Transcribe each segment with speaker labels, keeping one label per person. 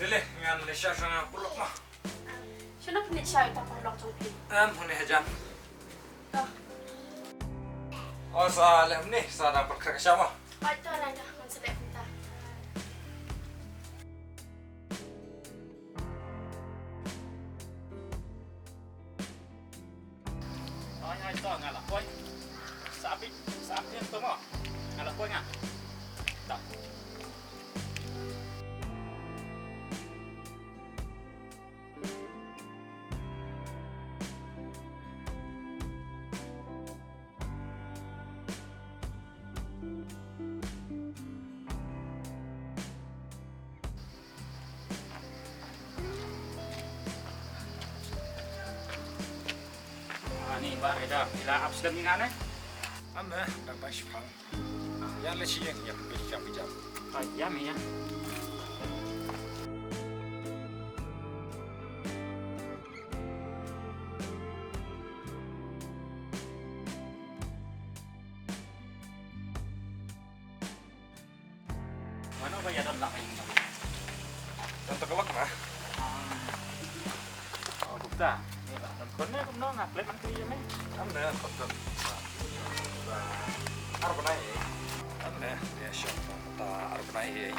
Speaker 1: Lele, ngan le sha shana pulok ma.
Speaker 2: Shana puni sha ita pulok jongpi.
Speaker 1: Puni hajan.
Speaker 2: Dah.
Speaker 1: Oh sa le ni sa dapat kerja sama.
Speaker 2: Ai to ra dah man selek kita.
Speaker 3: Hai to ngala koi. Sapi yang to mo. Ngala koi nga. Tak. Ni ba ida ila abslam ni ngane.
Speaker 1: Amma dapat shpang. Yang le chi yang bijam.
Speaker 3: Ai ya mi ya. Mana ba ya dam la ai.
Speaker 1: Contoh kelak mah.
Speaker 3: Oh bukta. Ni ba dam kon ne kom no ngak le man kri ya me.
Speaker 1: Amma contoh. Arbonai. Amma dia shop ta arbonai.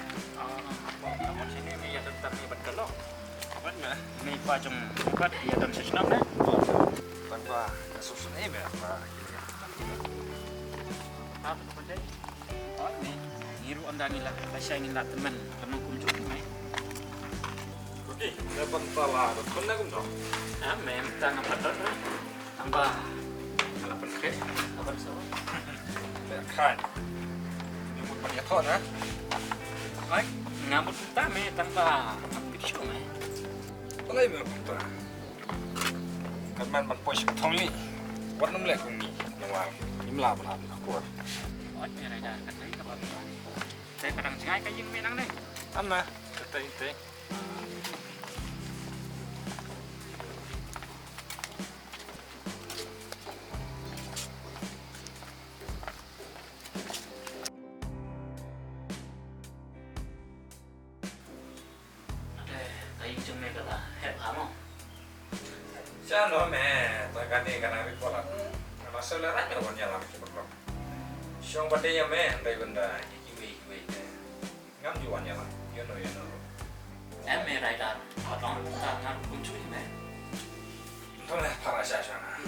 Speaker 3: Namun sini ni ya tetap ni berkelok.
Speaker 1: Apa mah?
Speaker 3: Ni pa jong buat ya dam sesnam ne.
Speaker 1: Tanpa susun ini apa?
Speaker 3: Apa tu pandai? Oh ni ngiru anda ni lah, pasal ni lah teman teman kunjung ni.
Speaker 1: Okey, dapat salah. Kena kum dong.
Speaker 3: Mem tang apa tu? Tambah kalau pergi apa tu?
Speaker 1: Kan. Nyebut banyak kon ha.
Speaker 3: Ai ngamut kita me tambah pisu me.
Speaker 1: Alai me ta. Kan man poi shik thong ni. Wat nam le kung ni. Yang wa imla ban ko.
Speaker 3: Oh ni ada kat ni apa tu? Saya kadang sengai kai yang menang ni.
Speaker 1: Amma, te.
Speaker 3: Kai jung me kata hep amo.
Speaker 1: Cha no me, ta kan ni kan abi pola. Masalah ranya wan ya lam ki berlok. Syong bade ya me, dai benda iki. Ngam ju wan ya lam. You know.
Speaker 3: Em me rai dah. Atong ta ngan kunjung ni me.
Speaker 1: Tong le para sha sha na.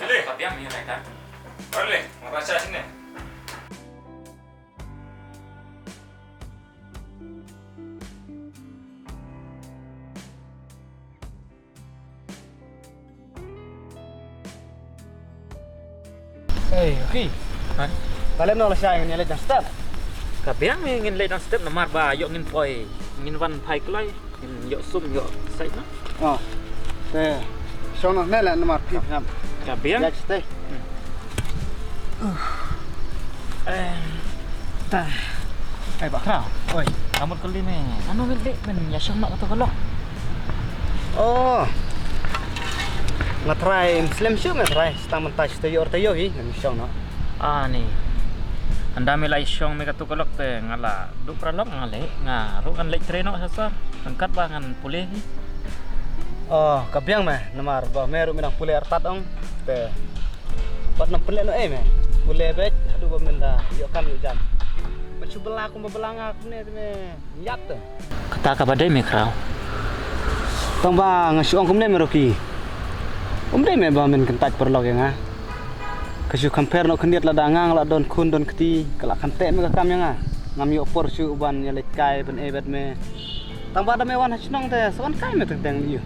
Speaker 3: Jadi apa yang me rai dah?
Speaker 1: Ole, mara sha sini.
Speaker 4: Hey, okay.
Speaker 3: Han?
Speaker 4: Kalian nak siya yang nilai dan step.
Speaker 3: Kabiang ngin le dan step nomor ba yok ngin poi ngin wan pai klai ngin yok sum yok sai na.
Speaker 4: Oh. So nak nilai nomor pip nam.
Speaker 3: Kabiang
Speaker 4: Let's stay.
Speaker 3: ta ai ba kra. Oi, kamu kali ni. Anu ngin le men ya syang mak tu kalau.
Speaker 4: Oh. Ngatry Muslim show ngatry. Staman touch tayo hi. Ngam siya na.
Speaker 3: Ah ni. Anda milai syong me katu kolok te ngala du pralok ngale ngaru kan le treno sasar angkat bangan pulih ni.
Speaker 4: Oh, kabiang mah nomor ba meru minang pulih artat ong. Te. Bat nam pulih no me. Pulih bet aduh ba minda yo kam yo jam. Bacu belah aku belang aku ni me. Nyap tu.
Speaker 3: Kata ka badai me krau.
Speaker 4: Tong ba ngasuang kum ne meroki. Umdai me ba min kentaj perlok yang ah. Kesu compare no kendiat la dangang la don kun don keti kala kante me kam yang ah. Ngam yo por su uban ya lekai ben ebet me. Tang ba da me wan hasnong te son kai me teng yu.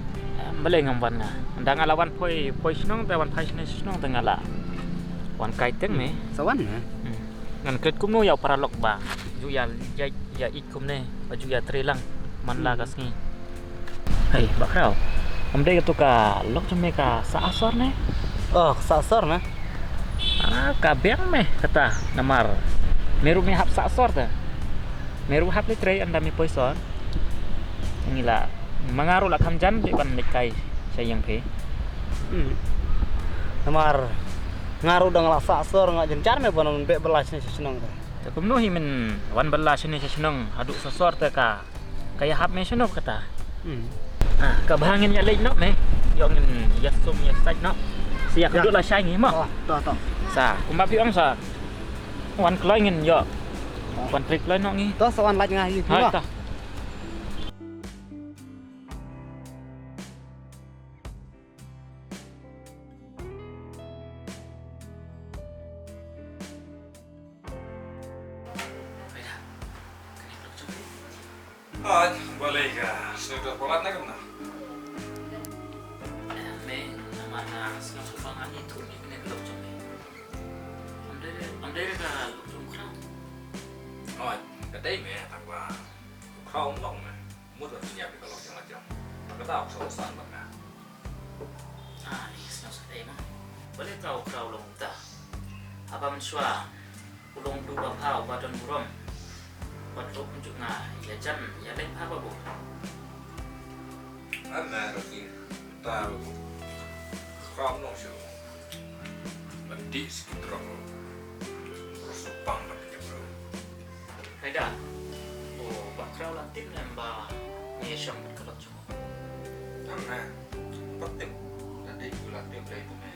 Speaker 3: Boleh ngamban na. Anda ngalawan poi snong te wan pai snong te ngala. Wan kai teng me.
Speaker 4: Sawan ya.
Speaker 3: Ngan ket kum no ya paralok ba. Ju ya ikum ne baju ya trelang man la kasngi. Hai bakrau. Umdai tu ka lok me ka sa asor ne.
Speaker 4: Oh, sasor na.
Speaker 3: Kabiang me kata namar meru me hap sasor ta meru hap le tre anda me poison ngila mangaru la kamjan le ban lekai sayang pe
Speaker 4: Namar ngaru dang la sasor nga jencar me bonon be belas ni senong ta.
Speaker 3: ta kumno hi men wan balla sini senong adu sasor ta ka kayak hap me syono kata.
Speaker 4: Hmm.
Speaker 3: Kabahangin ya lej no me. Yo ngin ya sum ya staj no. Siap
Speaker 4: Ya.
Speaker 3: duduk lah syai ngi mo.
Speaker 4: Oh, toh.
Speaker 3: Sa, kumba pi ong sa. Wan kloi ngin yo. Wan trik kloi no ngi.
Speaker 4: Toh soan laj ngahi.
Speaker 3: Hai ta.
Speaker 1: Ay, boleh ka. Sudah polat na kana.
Speaker 3: Me nama na sing sufangan itu ni kene lok jome. Amde ka lok jom kra.
Speaker 1: Ay, kadai me takwa. Kau long me. Mudah siap kalau yang macam. Tak tahu selesai mana.
Speaker 3: Ini sing sakit mah. Boleh tahu kra ulong ta. Apa mensua ulong du ba pau ba don burom. Buat lo unjuk na ya jan ya lain apa bu?
Speaker 1: Ana roki. Tahu. Kau long syu. Mandi sekitar terus pang tapi bro.
Speaker 3: Haida. Oh, bakrau lantin lamba ni syam berkelot cuma.
Speaker 1: Ana. Penting. Tadi bulan dia itu me.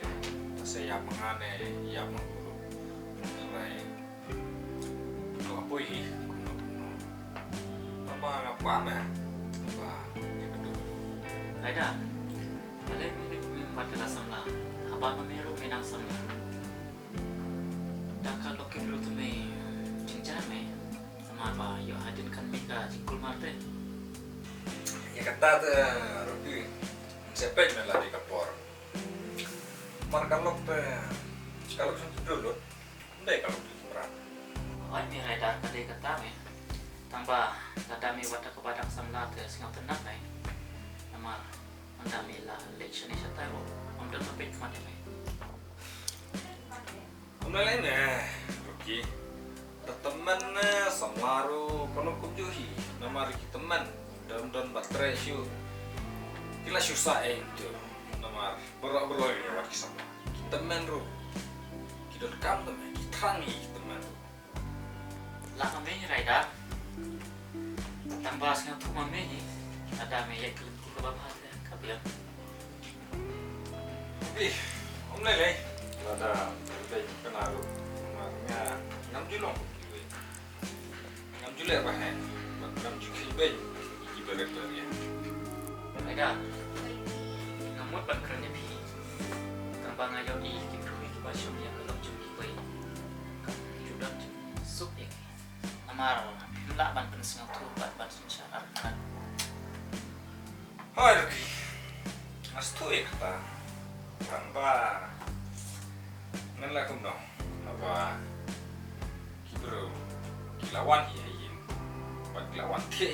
Speaker 1: Saya mengane, ya mengguru. Mulai. Kalau pui. Apa me? Apa? Yang kedua.
Speaker 3: Haida. Balik ni pada lasam lah. Apa memeru menang sama. Dan kalau kita tu me cincang me. Sama apa? Yo hadinkan mereka jikul marte.
Speaker 1: Ya kata tu Rocky. Siapa yang lari kapor? Mar kalau sentuh dulu, ndai kalau di peran.
Speaker 3: Oh, ni Haida tadi kata me. Tambah kadami watak kepada samla te singa tenang mai. Nama andami la election isa tayo. Amdal mapit mate mai.
Speaker 1: Umna lain Rocky. Teman samaru kono kujuhi. Nama Rocky teman don baterai syu. Kila susah itu. Nama berok ya Rocky sama. Teman ru. Kidon kam teman. Kitrangi teman.
Speaker 3: La kami Haida. Tambah singa tu mame ni. Ada me ya kulit ku bapa ada kabiang.
Speaker 1: Umna lain. Ada baik kenaru. Namanya 6 julong. 6 julek bahan. 6 julek baik. Ibarat ya.
Speaker 3: Haida. Ngamut ban kerana pi. Tambah ngayo di kita kita syum yang kelok jum kibai. Judak sup ek. Amar la ban pen singa tu ban syarat kan.
Speaker 1: Hai Rocky. Astu ya kata. Tanpa nelakum no. Apa? Kibro. Kilawan ya. Kilawan dia